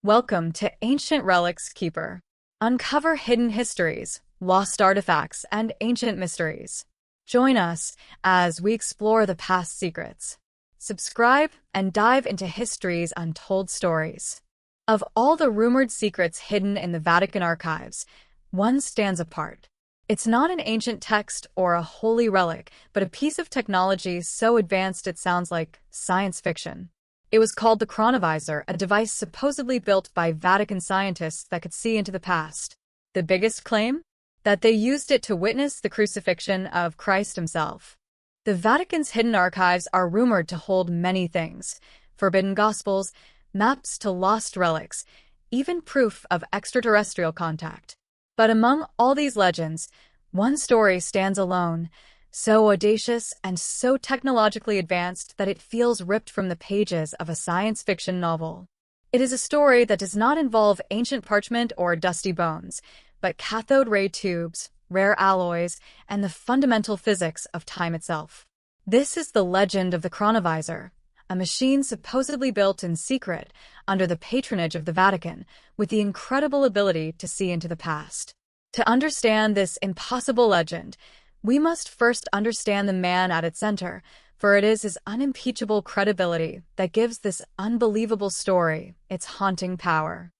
Welcome to Ancient Relics Keeper. Uncover hidden histories, lost artifacts, and ancient mysteries. Join us as we explore the past secrets. Subscribe and dive into history's untold stories. Of all the rumored secrets hidden in the Vatican archives, one stands apart. It's not an ancient text or a holy relic, but a piece of technology so advanced it sounds like science fiction. It was called the Chronovisor, a device supposedly built by Vatican scientists that could see into the past. The biggest claim? That they used it to witness the crucifixion of Christ himself. The Vatican's hidden archives are rumored to hold many things: forbidden gospels, maps to lost relics, even proof of extraterrestrial contact. But among all these legends, one story stands alone, so audacious and so technologically advanced that it feels ripped from the pages of a science fiction novel. It is a story that does not involve ancient parchment or dusty bones, but cathode ray tubes, rare alloys, and the fundamental physics of time itself. This is the legend of the Chronovisor, a machine supposedly built in secret under the patronage of the Vatican, with the incredible ability to see into the past. To understand this impossible legend, we must first understand the man at its center, for it is his unimpeachable credibility that gives this unbelievable story its haunting power.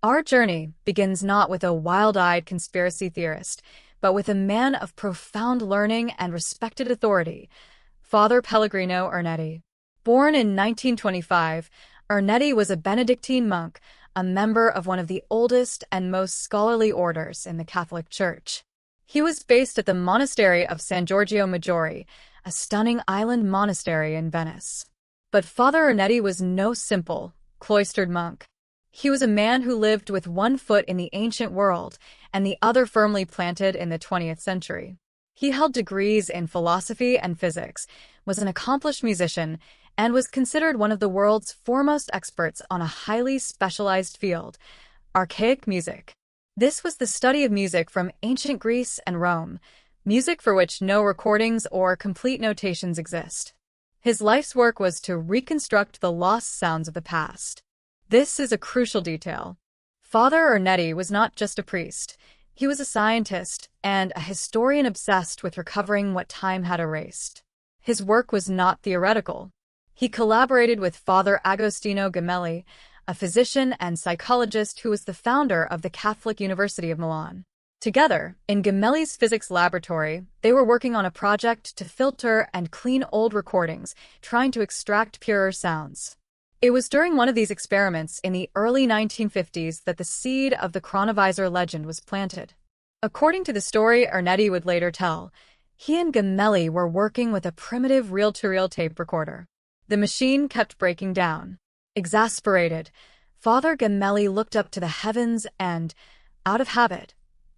Our journey begins not with a wild-eyed conspiracy theorist, but with a man of profound learning and respected authority, Father Pellegrino Ernetti. Born in 1925, Ernetti was a Benedictine monk, a member of one of the oldest and most scholarly orders in the Catholic Church. He was based at the monastery of San Giorgio Maggiore, a stunning island monastery in Venice. But Father Ernetti was no simple, cloistered monk. He was a man who lived with one foot in the ancient world and the other firmly planted in the 20th century. He held degrees in philosophy and physics, was an accomplished musician, and was considered one of the world's foremost experts on a highly specialized field: archaic music. This was the study of music from ancient Greece and Rome, music for which no recordings or complete notations exist. His life's work was to reconstruct the lost sounds of the past. This is a crucial detail. Father Ernetti was not just a priest. He was a scientist and a historian obsessed with recovering what time had erased. His work was not theoretical. He collaborated with Father Agostino Gemelli, a physician and psychologist who was the founder of the Catholic University of Milan. Together, in Gemelli's physics laboratory, they were working on a project to filter and clean old recordings, trying to extract purer sounds. It was during one of these experiments in the early 1950s that the seed of the Chronovisor legend was planted. According to the story Ernetti would later tell, he and Gemelli were working with a primitive reel-to-reel tape recorder. The machine kept breaking down. Exasperated, Father Gemelli looked up to the heavens and, out of habit,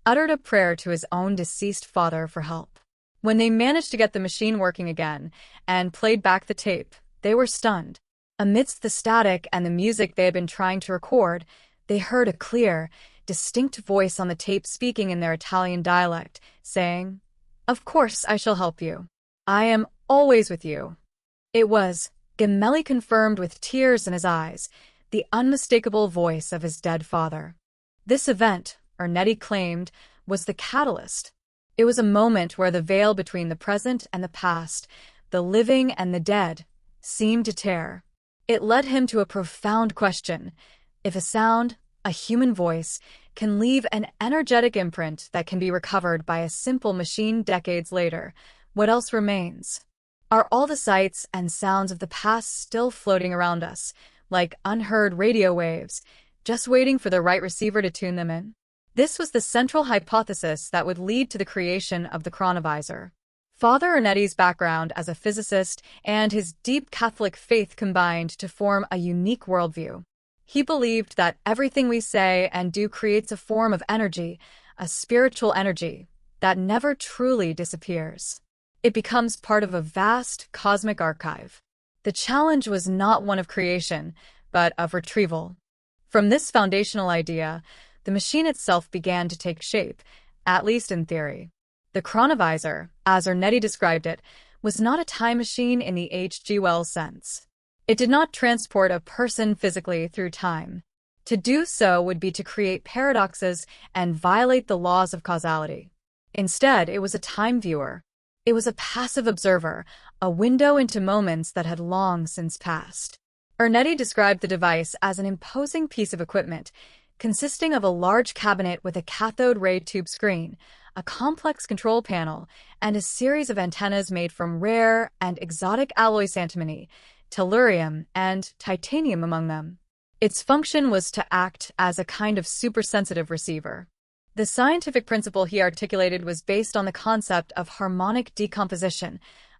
uttered a prayer to his own deceased father for help. When they managed to get the machine working again and played back the tape, they were stunned. Amidst the static and the music they had been trying to record, they heard a clear, distinct voice on the tape speaking in their Italian dialect, saying, "Of course I shall help you. I am always with you." It was, Gemelli confirmed with tears in his eyes, the unmistakable voice of his dead father. This event, Ernetti claimed, was the catalyst. It was a moment where the veil between the present and the past, the living and the dead, seemed to tear. It led him to a profound question: if a sound, a human voice, can leave an energetic imprint that can be recovered by a simple machine decades later, what else remains? Are all the sights and sounds of the past still floating around us, like unheard radio waves, just waiting for the right receiver to tune them in? This was the central hypothesis that would lead to the creation of the Chronovisor. Father Ernetti's background as a physicist and his deep Catholic faith combined to form a unique worldview. He believed that everything we say and do creates a form of energy, a spiritual energy, that never truly disappears. It becomes part of a vast cosmic archive. The challenge was not one of creation, but of retrieval. From this foundational idea, the machine itself began to take shape, at least in theory. The Chronovisor, as Ernetti described it, was not a time machine in the H.G. Wells sense. It did not transport a person physically through time. To do so would be to create paradoxes and violate the laws of causality. Instead, it was a time viewer. It was a passive observer, a window into moments that had long since passed. Ernetti described the device as an imposing piece of equipment, consisting of a large cabinet with a cathode ray tube screen, a complex control panel, and a series of antennas made from rare and exotic alloys antimony, tellurium, and titanium among them. Its function was to act as a kind of supersensitive receiver. The scientific principle he articulated was based on the concept of harmonic decomposition,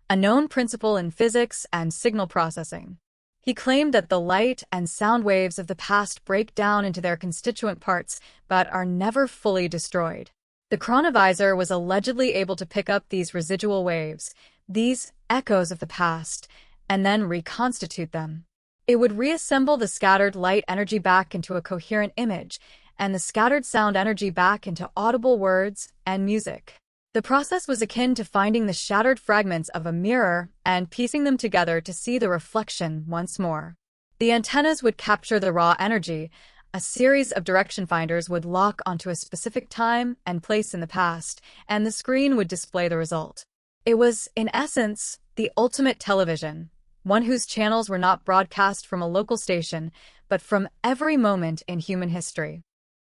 a known principle in physics and signal processing. He claimed that the light and sound waves of the past break down into their constituent parts, but are never fully destroyed. The Chronovisor was allegedly able to pick up these residual waves, these echoes of the past, and then reconstitute them. It would reassemble the scattered light energy back into a coherent image, and the scattered sound energy back into audible words and music. The process was akin to finding the shattered fragments of a mirror and piecing them together to see the reflection once more. The antennas would capture the raw energy. A series of direction finders would lock onto a specific time and place in the past, and the screen would display the result. It was, in essence, the ultimate television, one whose channels were not broadcast from a local station, but from every moment in human history.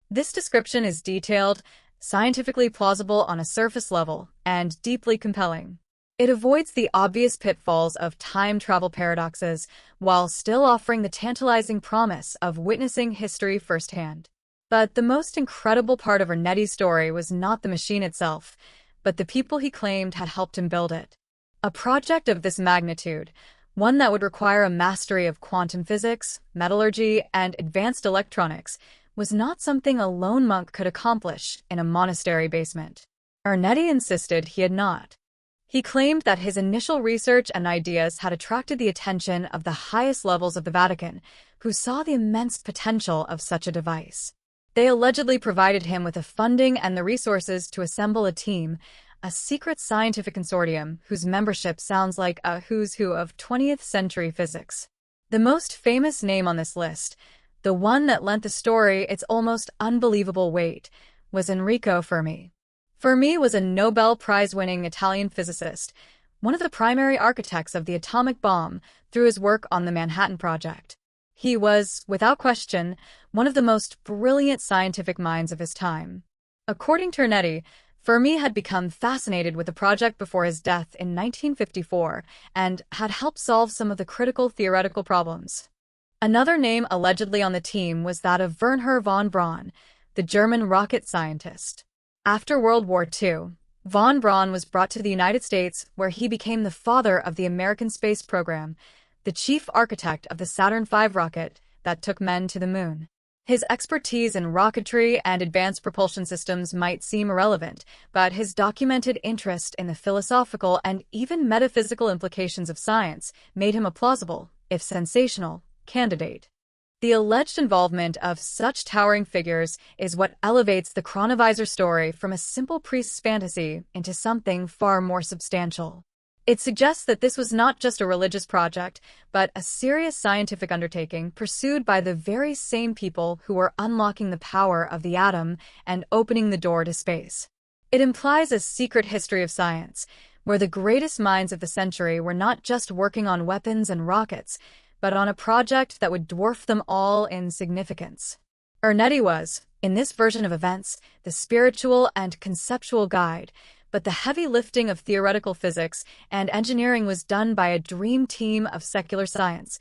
This description is detailed, scientifically plausible on a surface level, and deeply compelling. It avoids the obvious pitfalls of time travel paradoxes while still offering the tantalizing promise of witnessing history firsthand. But the most incredible part of Ernetti's story was not the machine itself, but the people he claimed had helped him build it. A project of this magnitude, one that would require a mastery of quantum physics, metallurgy, and advanced electronics, was not something a lone monk could accomplish in a monastery basement. Ernetti insisted he had not. He claimed that his initial research and ideas had attracted the attention of the highest levels of the Vatican, who saw the immense potential of such a device. They allegedly provided him with the funding and the resources to assemble a team, a secret scientific consortium whose membership sounds like a who's who of 20th century physics. The most famous name on this list, the one that lent the story its almost unbelievable weight, was Enrico Fermi. Fermi was a Nobel Prize-winning Italian physicist, one of the primary architects of the atomic bomb through his work on the Manhattan Project. He was, without question, one of the most brilliant scientific minds of his time. According to Ernetti, Fermi had become fascinated with the project before his death in 1954 and had helped solve some of the critical theoretical problems. Another name allegedly on the team was that of Wernher von Braun, the German rocket scientist. After World War II, von Braun was brought to the United States, where he became the father of the American space program, the chief architect of the Saturn V rocket that took men to the moon. His expertise in rocketry and advanced propulsion systems might seem irrelevant, but his documented interest in the philosophical and even metaphysical implications of science made him a plausible, if sensational, candidate. The alleged involvement of such towering figures is what elevates the Chronovisor story from a simple priest's fantasy into something far more substantial. It suggests that this was not just a religious project, but a serious scientific undertaking pursued by the very same people who were unlocking the power of the atom and opening the door to space. It implies a secret history of science, where the greatest minds of the century were not just working on weapons and rockets, but on a project that would dwarf them all in significance. Ernetti was, in this version of events, the spiritual and conceptual guide, but the heavy lifting of theoretical physics and engineering was done by a dream team of secular science,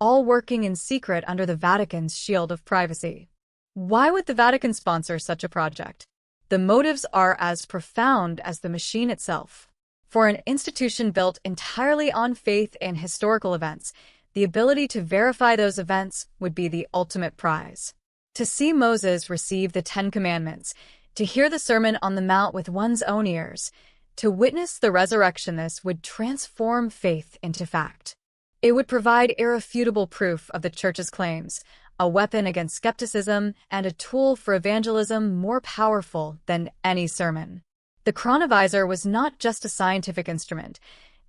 all working in secret under the Vatican's shield of privacy. Why would the Vatican sponsor such a project? The motives are as profound as the machine itself. For an institution built entirely on faith in historical events, the ability to verify those events would be the ultimate prize. To see Moses receive the Ten Commandments, to hear the Sermon on the Mount with one's own ears, to witness the resurrection, this would transform faith into fact. It would provide irrefutable proof of the Church's claims, a weapon against skepticism, and a tool for evangelism more powerful than any sermon. The Chronovisor was not just a scientific instrument.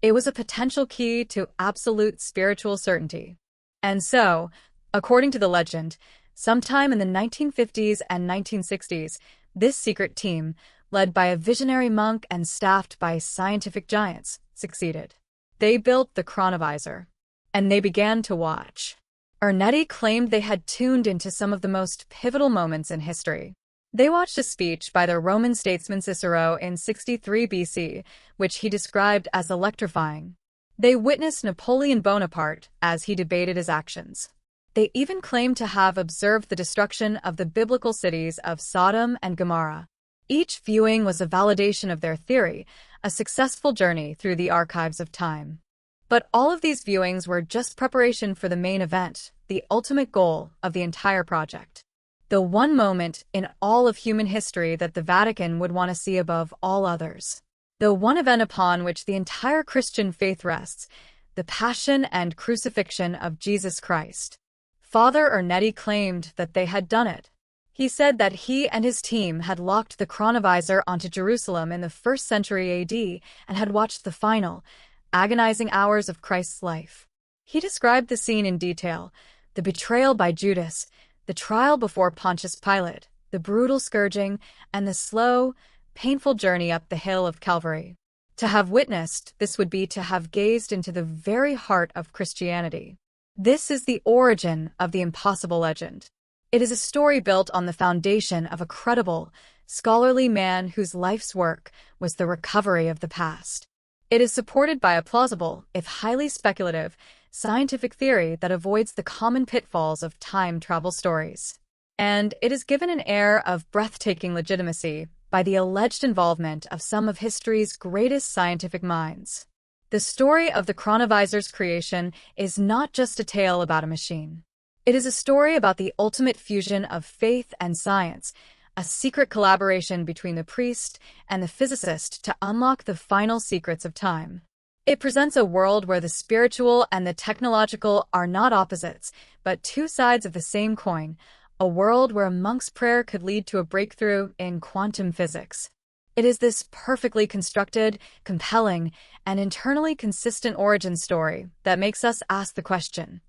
It was a potential key to absolute spiritual certainty. And so, according to the legend, Sometime in the 1950s and 1960s, this secret team, led by a visionary monk and staffed by scientific giants, succeeded. They built the Chronovisor, and they began to watch. Ernetti claimed they had tuned into some of the most pivotal moments in history. They watched a speech by the Roman statesman Cicero in 63 BC, which he described as electrifying. They witnessed Napoleon Bonaparte as he debated his actions. They even claimed to have observed the destruction of the biblical cities of Sodom and Gomorrah. Each viewing was a validation of their theory, a successful journey through the archives of time. But all of these viewings were just preparation for the main event, the ultimate goal of the entire project. The one moment in all of human history that the Vatican would want to see above all others. The one event upon which the entire Christian faith rests, the passion and crucifixion of Jesus Christ. Father Ernetti claimed that they had done it. He said that he and his team had locked the Chronovisor onto Jerusalem in the 1st century AD and had watched the final, agonizing hours of Christ's life. He described the scene in detail: the betrayal by Judas, the trial before Pontius Pilate, the brutal scourging, and the slow, painful journey up the hill of Calvary. To have witnessed this would be to have gazed into the very heart of Christianity. This is the origin of the impossible legend. It is a story built on the foundation of a credible, scholarly man whose life's work was the recovery of the past. It is supported by a plausible, if highly speculative, scientific theory that avoids the common pitfalls of time travel stories. And it is given an air of breathtaking legitimacy by the alleged involvement of some of history's greatest scientific minds. The story of the Chronovisor's creation is not just a tale about a machine. It is a story about the ultimate fusion of faith and science, a secret collaboration between the priest and the physicist to unlock the final secrets of time. It presents a world where the spiritual and the technological are not opposites, but two sides of the same coin, a world where a monk's prayer could lead to a breakthrough in quantum physics. It is this perfectly constructed, compelling, and internally consistent origin story that makes us ask the question,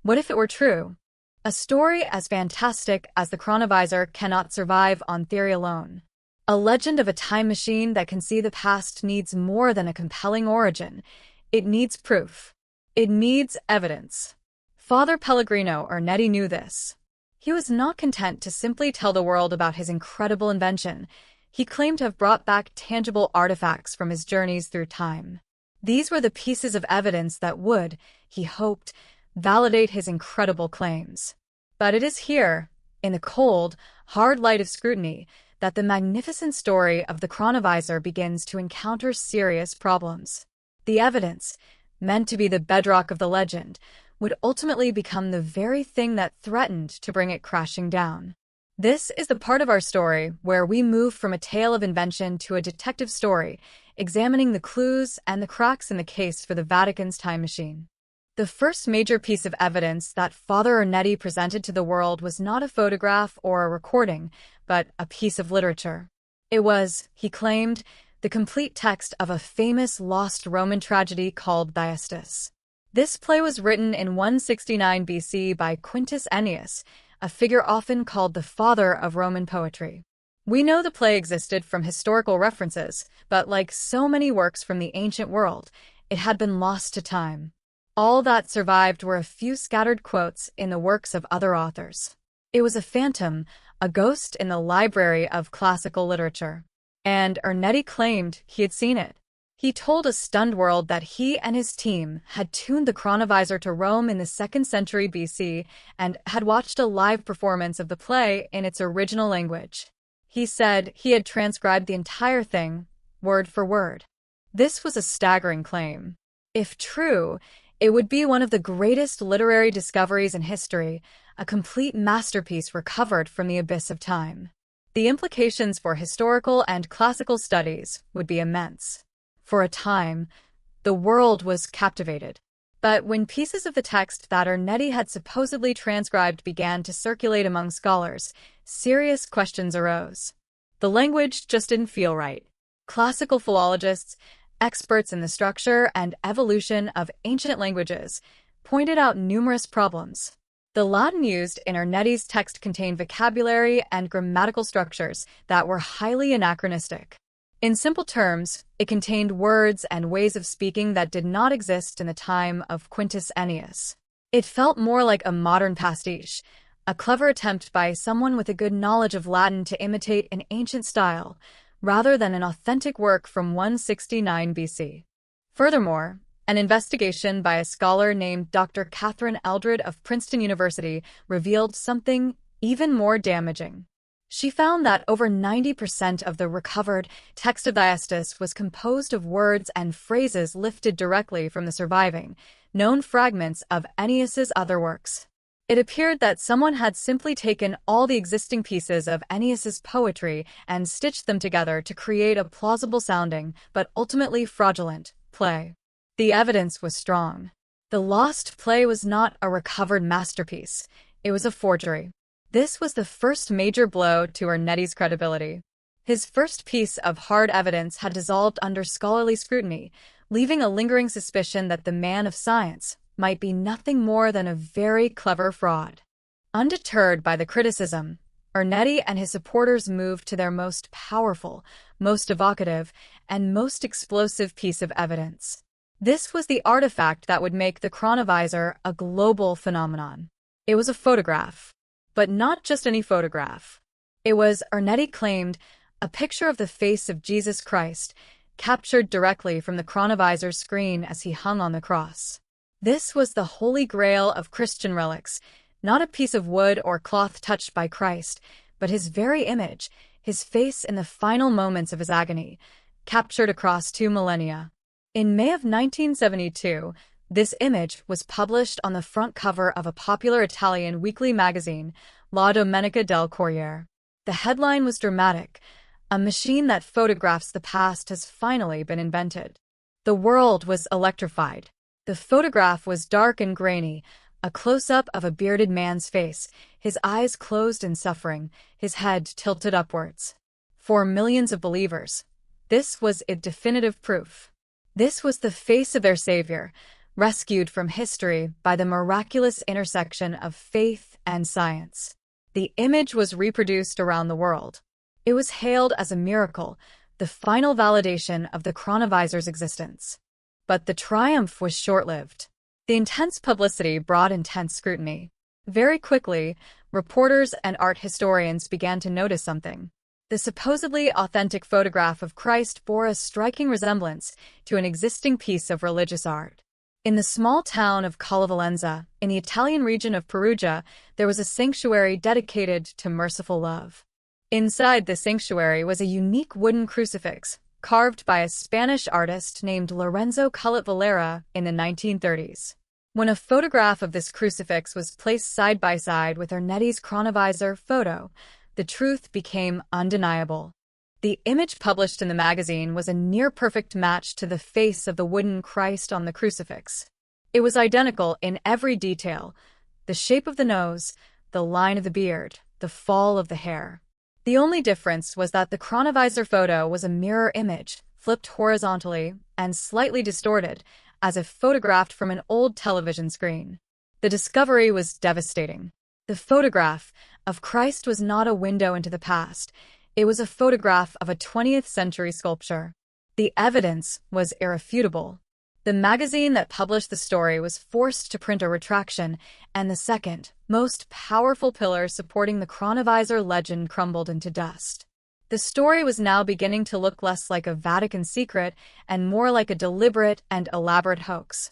what if it were true? A story as fantastic as the Chronovisor cannot survive on theory alone. A legend of a time machine that can see the past needs more than a compelling origin. It needs proof. It needs evidence. Father Pellegrino Ernetti knew this. He was not content to simply tell the world about his incredible invention. He claimed to have brought back tangible artifacts from his journeys through time. These were the pieces of evidence that would, he hoped, validate his incredible claims. But it is here, in the cold, hard light of scrutiny, that the magnificent story of the Chronovisor begins to encounter serious problems. The evidence, meant to be the bedrock of the legend, would ultimately become the very thing that threatened to bring it crashing down. This is the part of our story where we move from a tale of invention to a detective story, examining the clues and the cracks in the case for the Vatican's time machine. The first major piece of evidence that Father Ernetti presented to the world was not a photograph or a recording, but a piece of literature. It was, he claimed, the complete text of a famous lost Roman tragedy called Thyestes. This play was written in 169 BC by Quintus Ennius, a figure often called the father of Roman poetry. We know the play existed from historical references, but like so many works from the ancient world, it had been lost to time. All that survived were a few scattered quotes in the works of other authors. It was a phantom, a ghost in the library of classical literature. And Ernetti claimed he had seen it. He told a stunned world that he and his team had tuned the Chronovisor to Rome in the 2nd century BC and had watched a live performance of the play in its original language. He said he had transcribed the entire thing, word for word. This was a staggering claim. If true, it would be one of the greatest literary discoveries in history, a complete masterpiece recovered from the abyss of time. The implications for historical and classical studies would be immense. For a time, the world was captivated. But when pieces of the text that Ernetti had supposedly transcribed began to circulate among scholars, serious questions arose. The language just didn't feel right. Classical philologists, experts in the structure and evolution of ancient languages, pointed out numerous problems. The Latin used in Ernetti's text contained vocabulary and grammatical structures that were highly anachronistic. In simple terms, it contained words and ways of speaking that did not exist in the time of Quintus Ennius. It felt more like a modern pastiche, a clever attempt by someone with a good knowledge of Latin to imitate an ancient style, rather than an authentic work from 169 BC. Furthermore, an investigation by a scholar named Dr. Catherine Eldred of Princeton University revealed something even more damaging. She found that over 90% of the recovered text of Thyestes was composed of words and phrases lifted directly from the surviving, known fragments of Ennius's other works. It appeared that someone had simply taken all the existing pieces of Ennius's poetry and stitched them together to create a plausible-sounding, but ultimately fraudulent, play. The evidence was strong. The lost play was not a recovered masterpiece. It was a forgery. This was the first major blow to Ernetti's credibility. His first piece of hard evidence had dissolved under scholarly scrutiny, leaving a lingering suspicion that the man of science might be nothing more than a very clever fraud. Undeterred by the criticism, Ernetti and his supporters moved to their most powerful, most evocative, and most explosive piece of evidence. This was the artifact that would make the Chronovisor a global phenomenon. It was a photograph. But not just any photograph. It was, Ernetti claimed, a picture of the face of Jesus Christ, captured directly from the Chronovisor's screen as he hung on the cross. This was the holy grail of Christian relics, not a piece of wood or cloth touched by Christ, but his very image, his face in the final moments of his agony, captured across 2 millennia. In May of 1972, this image was published on the front cover of a popular Italian weekly magazine, La Domenica del Corriere. The headline was dramatic: "A machine that photographs the past has finally been invented." The world was electrified. The photograph was dark and grainy, a close-up of a bearded man's face, his eyes closed in suffering, his head tilted upwards. For millions of believers, this was a definitive proof. This was the face of their Savior, rescued from history by the miraculous intersection of faith and science. The image was reproduced around the world. It was hailed as a miracle, the final validation of the Chronovisor's existence. But the triumph was short-lived. The intense publicity brought intense scrutiny. Very quickly, reporters and art historians began to notice something. The supposedly authentic photograph of Christ bore a striking resemblance to an existing piece of religious art. In the small town of Collevalenza, in the Italian region of Perugia, there was a sanctuary dedicated to merciful love. Inside the sanctuary was a unique wooden crucifix, carved by a Spanish artist named Lorenzo Collet Valera in the 1930s. When a photograph of this crucifix was placed side by side with Ernetti's Chronovisor photo, the truth became undeniable. The image published in the magazine was a near-perfect match to the face of the wooden Christ on the crucifix. It was identical in every detail: the shape of the nose, the line of the beard, the fall of the hair. The only difference was that the Chronovisor photo was a mirror image, flipped horizontally and slightly distorted, as if photographed from an old television screen. The discovery was devastating. The photograph of Christ was not a window into the past. It was a photograph of a 20th century sculpture. The evidence was irrefutable. The magazine that published the story was forced to print a retraction, and the second, most powerful pillar supporting the Chronovisor legend crumbled into dust. The story was now beginning to look less like a Vatican secret and more like a deliberate and elaborate hoax.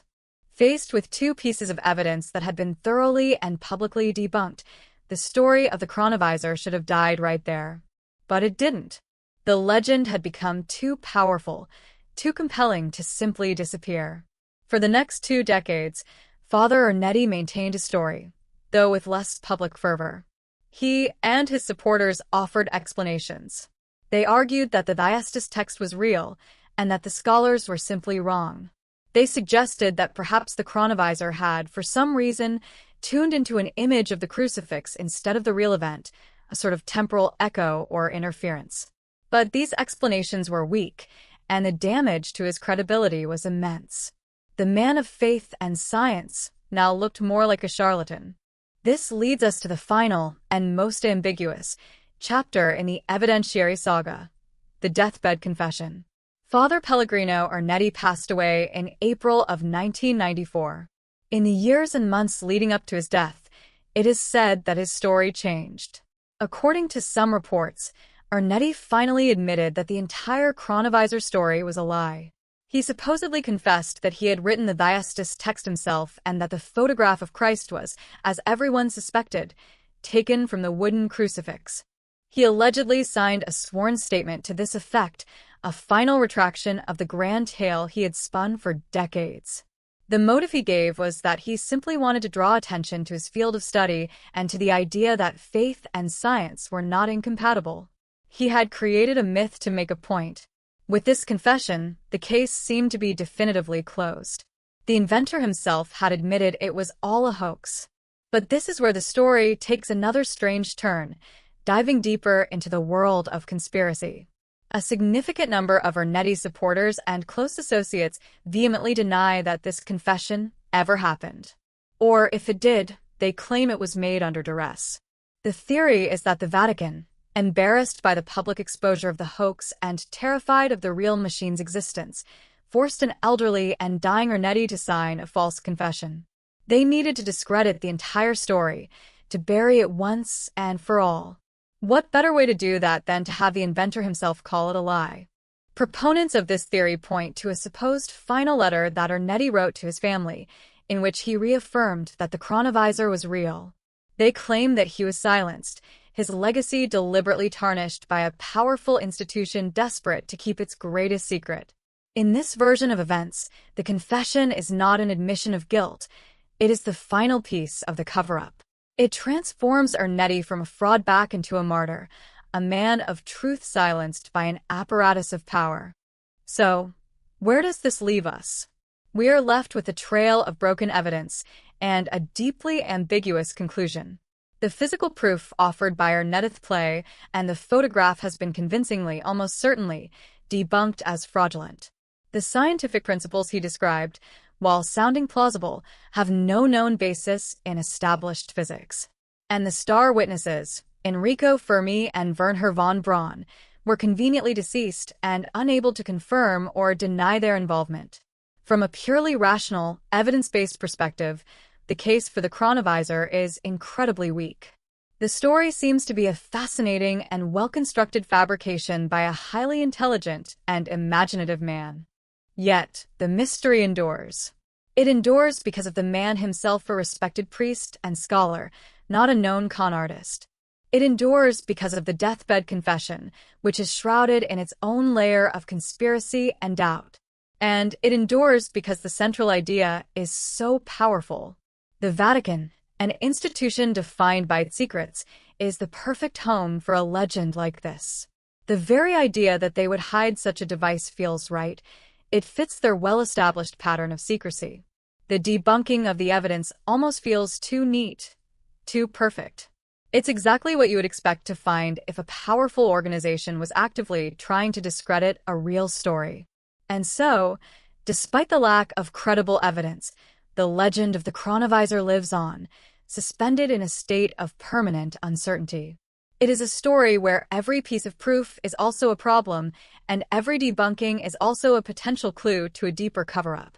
Faced with 2 pieces of evidence that had been thoroughly and publicly debunked, the story of the Chronovisor should have died right there. But it didn't. The legend had become too powerful, too compelling to simply disappear. For the next 2 decades, Father Ernetti maintained his story, though with less public fervor. He and his supporters offered explanations. They argued that the Thyestes text was real, and that the scholars were simply wrong. They suggested that perhaps the Chronovisor had, for some reason, tuned into an image of the crucifix instead of the real event, a sort of temporal echo or interference. But these explanations were weak, and the damage to his credibility was immense. The man of faith and science now looked more like a charlatan. This leads us to the final and most ambiguous chapter in the evidentiary saga, the deathbed confession. Father Pellegrino Ernetti passed away in April of 1994. In the years and months leading up to his death, it is said that his story changed. According to some reports, Ernetti finally admitted that the entire Chronovisor story was a lie. He supposedly confessed that he had written the Thyestes text himself and that the photograph of Christ was, as everyone suspected, taken from the wooden crucifix. He allegedly signed a sworn statement to this effect, a final retraction of the grand tale he had spun for decades. The motive he gave was that he simply wanted to draw attention to his field of study and to the idea that faith and science were not incompatible. He had created a myth to make a point. With this confession, the case seemed to be definitively closed. The inventor himself had admitted it was all a hoax. But this is where the story takes another strange turn, diving deeper into the world of conspiracy. A significant number of Ernetti's supporters and close associates vehemently deny that this confession ever happened. Or, if it did, they claim it was made under duress. The theory is that the Vatican, embarrassed by the public exposure of the hoax and terrified of the real machine's existence, forced an elderly and dying Ernetti to sign a false confession. They needed to discredit the entire story, to bury it once and for all. What better way to do that than to have the inventor himself call it a lie? Proponents of this theory point to a supposed final letter that Ernetti wrote to his family, in which he reaffirmed that the Chronovisor was real. They claim that he was silenced, his legacy deliberately tarnished by a powerful institution desperate to keep its greatest secret. In this version of events, the confession is not an admission of guilt. It is the final piece of the cover-up. It transforms Ernetti from a fraud back into a martyr, a man of truth silenced by an apparatus of power. So, where does this leave us? We are left with a trail of broken evidence and a deeply ambiguous conclusion. The physical proof offered by Ernetti's play and the photograph has been convincingly, almost certainly, debunked as fraudulent. The scientific principles he described, while sounding plausible, have no known basis in established physics. And the star witnesses, Enrico Fermi and Wernher von Braun, were conveniently deceased and unable to confirm or deny their involvement. From a purely rational, evidence-based perspective, the case for the Chronovisor is incredibly weak. The story seems to be a fascinating and well-constructed fabrication by a highly intelligent and imaginative man. Yet, the mystery endures. It endures because of the man himself, a respected priest and scholar, not a known con artist. It endures because of the deathbed confession, which is shrouded in its own layer of conspiracy and doubt. And it endures because the central idea is so powerful. The Vatican, an institution defined by its secrets, is the perfect home for a legend like this. The very idea that they would hide such a device feels right. It fits their well-established pattern of secrecy. The debunking of the evidence almost feels too neat, too perfect. It's exactly what you would expect to find if a powerful organization was actively trying to discredit a real story. And so, despite the lack of credible evidence, the legend of the Chronovisor lives on, suspended in a state of permanent uncertainty. It is a story where every piece of proof is also a problem, and every debunking is also a potential clue to a deeper cover-up.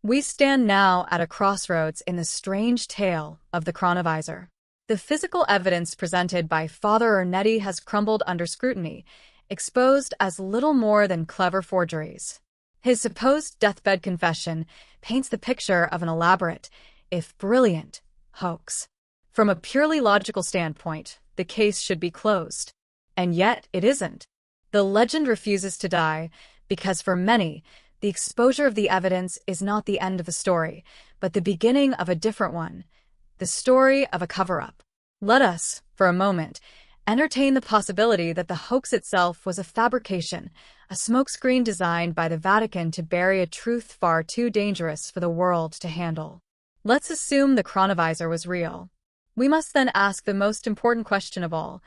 We stand now at a crossroads in the strange tale of the Chronovisor. The physical evidence presented by Father Ernetti has crumbled under scrutiny, exposed as little more than clever forgeries. His supposed deathbed confession paints the picture of an elaborate, if brilliant, hoax. From a purely logical standpoint, the case should be closed. And yet, it isn't. The legend refuses to die, because for many, the exposure of the evidence is not the end of the story, but the beginning of a different one, the story of a cover-up. Let us, for a moment, entertain the possibility that the hoax itself was a fabrication, a smokescreen designed by the Vatican to bury a truth far too dangerous for the world to handle. Let's assume the Chronovisor was real. We must then ask the most important question of all: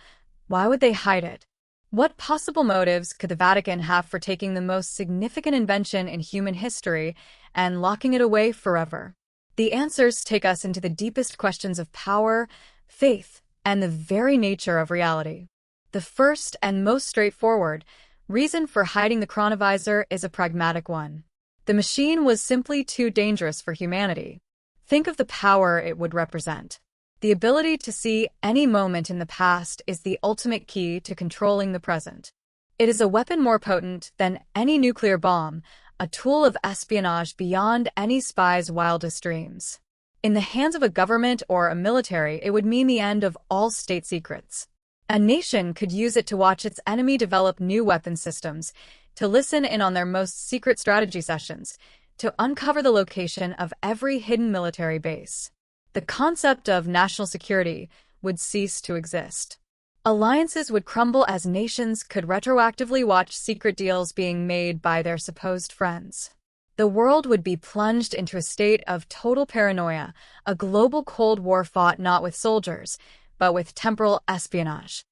why would they hide it? What possible motives could the Vatican have for taking the most significant invention in human history and locking it away forever? The answers take us into the deepest questions of power, faith, and the very nature of reality. The first and most straightforward reason for hiding the Chronovisor is a pragmatic one. The machine was simply too dangerous for humanity. Think of the power it would represent. The ability to see any moment in the past is the ultimate key to controlling the present. It is a weapon more potent than any nuclear bomb, a tool of espionage beyond any spy's wildest dreams. In the hands of a government or a military, it would mean the end of all state secrets. A nation could use it to watch its enemy develop new weapon systems, to listen in on their most secret strategy sessions, to uncover the location of every hidden military base. The concept of national security would cease to exist. Alliances would crumble as nations could retroactively watch secret deals being made by their supposed friends. The world would be plunged into a state of total paranoia, a global Cold War fought not with soldiers, but with temporal espionage.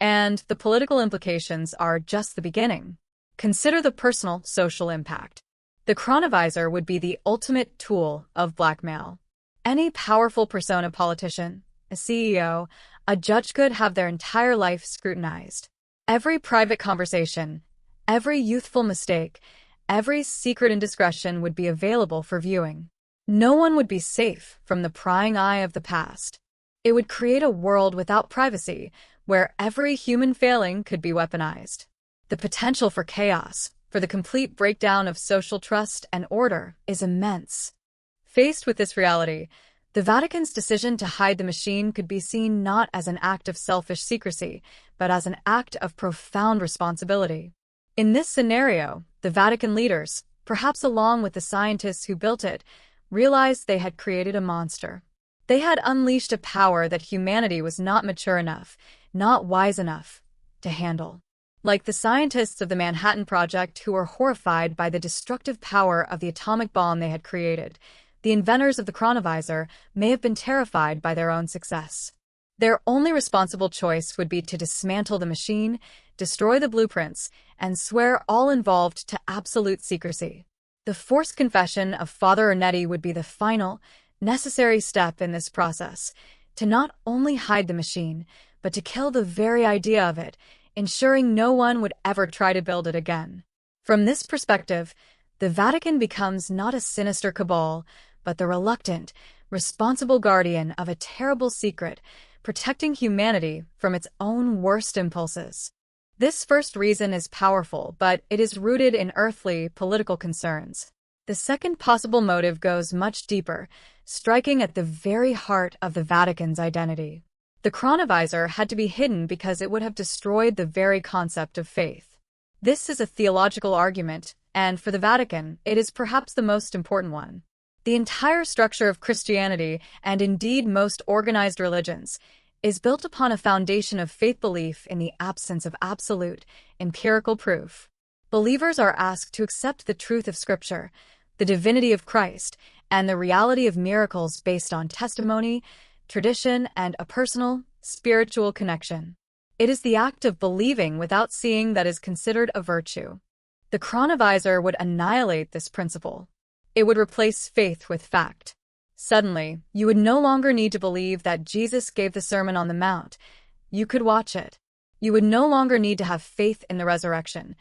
And the political implications are just the beginning. Consider the personal, social impact. The Chronovisor would be the ultimate tool of blackmail. Any powerful persona, politician, a CEO, a judge could have their entire life scrutinized. Every private conversation, every youthful mistake, every secret indiscretion would be available for viewing. No one would be safe from the prying eye of the past. It would create a world without privacy, where every human failing could be weaponized. The potential for chaos, for the complete breakdown of social trust and order, is immense. Faced with this reality, the Vatican's decision to hide the machine could be seen not as an act of selfish secrecy, but as an act of profound responsibility. In this scenario, the Vatican leaders, perhaps along with the scientists who built it, realized they had created a monster. They had unleashed a power that humanity was not mature enough, not wise enough, to handle. Like the scientists of the Manhattan Project who were horrified by the destructive power of the atomic bomb they had created, the inventors of the Chronovisor may have been terrified by their own success. Their only responsible choice would be to dismantle the machine, destroy the blueprints, and swear all involved to absolute secrecy. The forced confession of Father Ernetti would be the final, necessary step in this process, to not only hide the machine, but to kill the very idea of it, ensuring no one would ever try to build it again. From this perspective, the Vatican becomes not a sinister cabal, but the reluctant, responsible guardian of a terrible secret, protecting humanity from its own worst impulses. This first reason is powerful, but it is rooted in earthly, political concerns. The second possible motive goes much deeper, striking at the very heart of the Vatican's identity. The Chronovisor had to be hidden because it would have destroyed the very concept of faith. This is a theological argument, and for the Vatican, it is perhaps the most important one. The entire structure of Christianity, and indeed most organized religions, is built upon a foundation of faith belief in the absence of absolute, empirical proof. Believers are asked to accept the truth of Scripture, the divinity of Christ, and the reality of miracles based on testimony, tradition, and a personal, spiritual connection. It is the act of believing without seeing that is considered a virtue. The Chronovisor would annihilate this principle. It would replace faith with fact. Suddenly, you would no longer need to believe that Jesus gave the Sermon on the Mount. You could watch it. You would no longer need to have faith in the resurrection.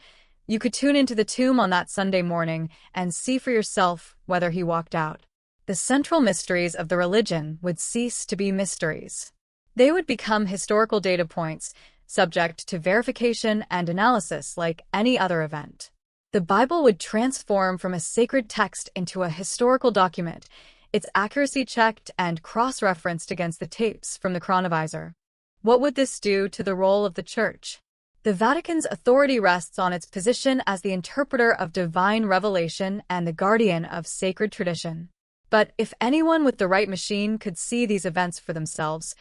You could tune into the tomb on that Sunday morning and see for yourself whether he walked out. The central mysteries of the religion would cease to be mysteries. They would become historical data points, subject to verification and analysis like any other event. The Bible would transform from a sacred text into a historical document, its accuracy checked and cross-referenced against the tapes from the Chronovisor. What would this do to the role of the Church? The Vatican's authority rests on its position as the interpreter of divine revelation and the guardian of sacred tradition. But if anyone with the right machine could see these events for themselves,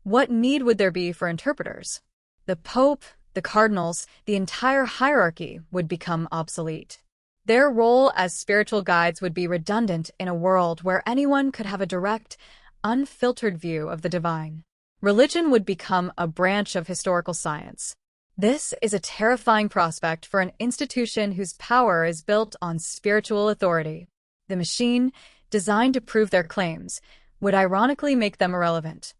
what need would there be for interpreters? The Pope, the cardinals, the entire hierarchy would become obsolete. Their role as spiritual guides would be redundant in a world where anyone could have a direct, unfiltered view of the divine. Religion would become a branch of historical science. This is a terrifying prospect for an institution whose power is built on spiritual authority. The machine, designed to prove their claims, would ironically make them irrelevant.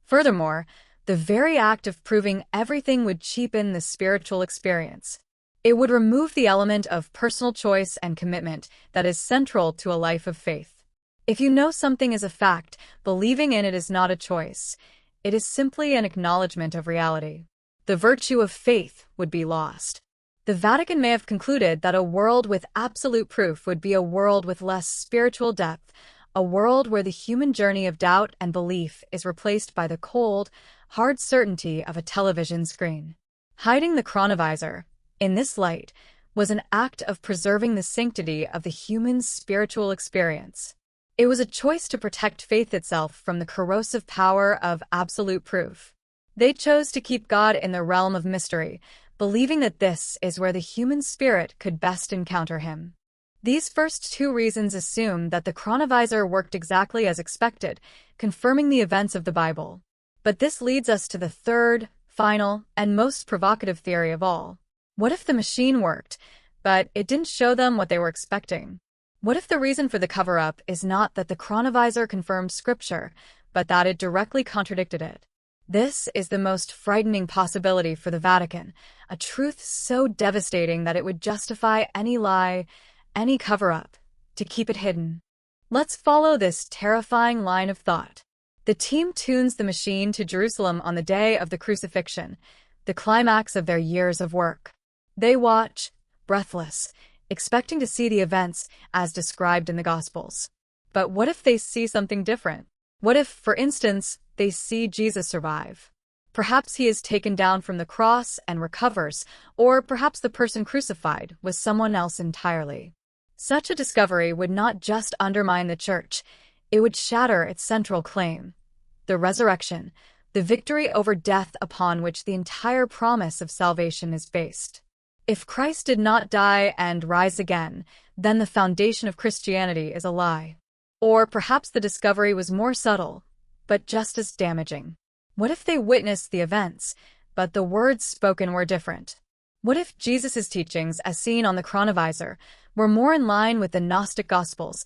Furthermore, the very act of proving everything would cheapen the spiritual experience. It would remove the element of personal choice and commitment that is central to a life of faith. If you know something is a fact, believing in it is not a choice. It is simply an acknowledgement of reality. The virtue of faith would be lost. The Vatican may have concluded that a world with absolute proof would be a world with less spiritual depth, a world where the human journey of doubt and belief is replaced by the cold, hard certainty of a television screen. Hiding the Chronovisor, in this light, was an act of preserving the sanctity of the human spiritual experience. It was a choice to protect faith itself from the corrosive power of absolute proof. They chose to keep God in the realm of mystery, believing that this is where the human spirit could best encounter him. These first two reasons assume that the Chronovisor worked exactly as expected, confirming the events of the Bible. But this leads us to the third, final, and most provocative theory of all. What if the machine worked, but it didn't show them what they were expecting? What if the reason for the cover-up is not that the Chronovisor confirmed Scripture, but that it directly contradicted it? This is the most frightening possibility for the Vatican, a truth so devastating that it would justify any lie, any cover-up, to keep it hidden. Let's follow this terrifying line of thought. The team tunes the machine to Jerusalem on the day of the crucifixion, the climax of their years of work. They watch, breathless, expecting to see the events as described in the Gospels. But what if they see something different? What if, for instance, they see Jesus survive? Perhaps he is taken down from the cross and recovers, or perhaps the person crucified was someone else entirely. Such a discovery would not just undermine the Church, it would shatter its central claim, the resurrection, the victory over death upon which the entire promise of salvation is based. If Christ did not die and rise again, then the foundation of Christianity is a lie. Or perhaps the discovery was more subtle, but just as damaging. What if they witnessed the events, but the words spoken were different? What if Jesus' teachings, as seen on the Chronovisor, were more in line with the Gnostic Gospels,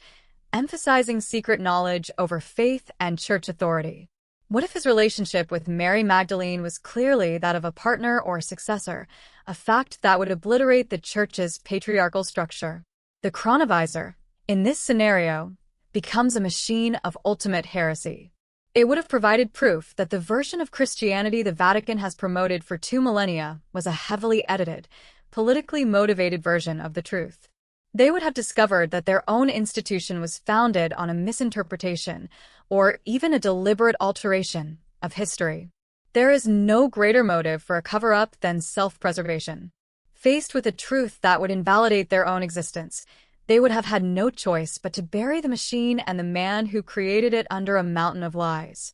emphasizing secret knowledge over faith and church authority? What if his relationship with Mary Magdalene was clearly that of a partner or successor, a fact that would obliterate the Church's patriarchal structure? The Chronovisor, in this scenario, becomes a machine of ultimate heresy. It would have provided proof that the version of Christianity the Vatican has promoted for 2 millennia was a heavily edited, politically motivated version of the truth. They would have discovered that their own institution was founded on a misinterpretation, or even a deliberate alteration, of history. There is no greater motive for a cover-up than self-preservation. Faced with a truth that would invalidate their own existence, they would have had no choice but to bury the machine and the man who created it under a mountain of lies.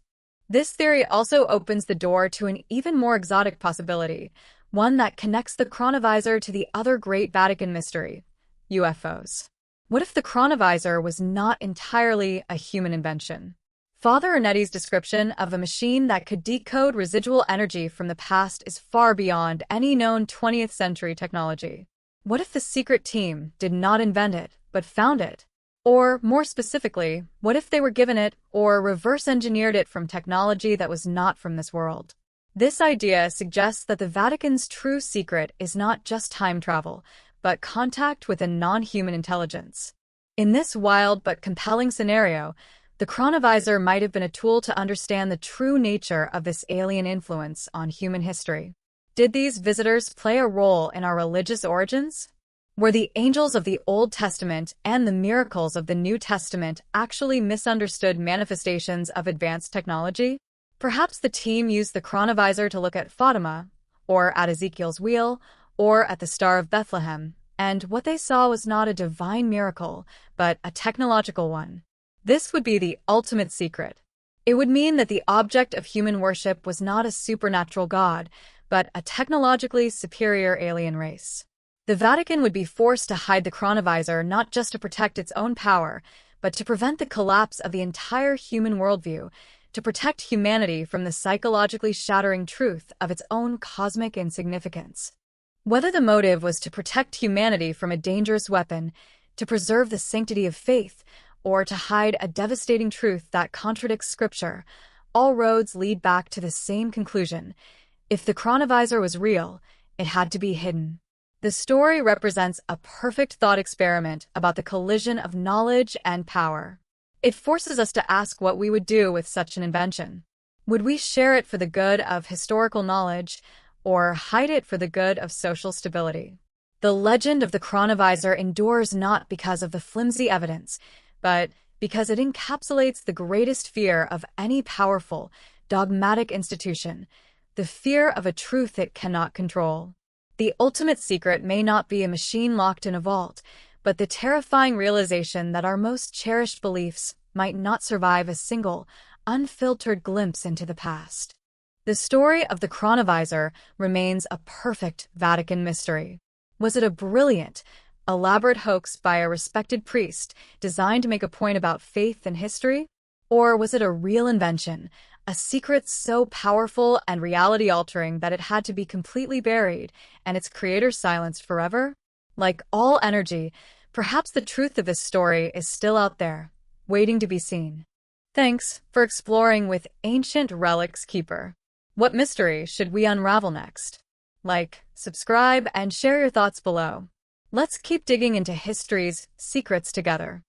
This theory also opens the door to an even more exotic possibility, one that connects the Chronovisor to the other great Vatican mystery, UFOs. What if the Chronovisor was not entirely a human invention? Father Ernetti's description of a machine that could decode residual energy from the past is far beyond any known 20th century technology. What if the secret team did not invent it, but found it? Or, more specifically, what if they were given it or reverse-engineered it from technology that was not from this world? This idea suggests that the Vatican's true secret is not just time travel, but contact with a non-human intelligence. In this wild but compelling scenario, the Chronovisor might have been a tool to understand the true nature of this alien influence on human history. Did these visitors play a role in our religious origins? Were the angels of the Old Testament and the miracles of the New Testament actually misunderstood manifestations of advanced technology? Perhaps the team used the Chronovisor to look at Fatima, or at Ezekiel's wheel, or at the Star of Bethlehem, and what they saw was not a divine miracle, but a technological one. This would be the ultimate secret. It would mean that the object of human worship was not a supernatural god, but a technologically superior alien race. The Vatican would be forced to hide the Chronovisor not just to protect its own power, but to prevent the collapse of the entire human worldview, to protect humanity from the psychologically shattering truth of its own cosmic insignificance. Whether the motive was to protect humanity from a dangerous weapon, to preserve the sanctity of faith, or to hide a devastating truth that contradicts scripture, all roads lead back to the same conclusion. If the chronovisor was real, it had to be hidden. The story represents a perfect thought experiment about the collision of knowledge and power. It forces us to ask what we would do with such an invention. Would we share it for the good of historical knowledge, or hide it for the good of social stability? The legend of the chronovisor endures not because of the flimsy evidence, but because it encapsulates the greatest fear of any powerful, dogmatic institution, the fear of a truth it cannot control. The ultimate secret may not be a machine locked in a vault, but the terrifying realization that our most cherished beliefs might not survive a single, unfiltered glimpse into the past. The story of the chronovisor remains a perfect Vatican mystery. Was it a brilliant, elaborate hoax by a respected priest designed to make a point about faith and history? Or was it a real invention, a secret so powerful and reality-altering that it had to be completely buried and its creator silenced forever? Like all energy, perhaps the truth of this story is still out there, waiting to be seen. Thanks for exploring with Ancient Relics Keeper. What mystery should we unravel next? Like, subscribe, and share your thoughts below. Let's keep digging into history's secrets together.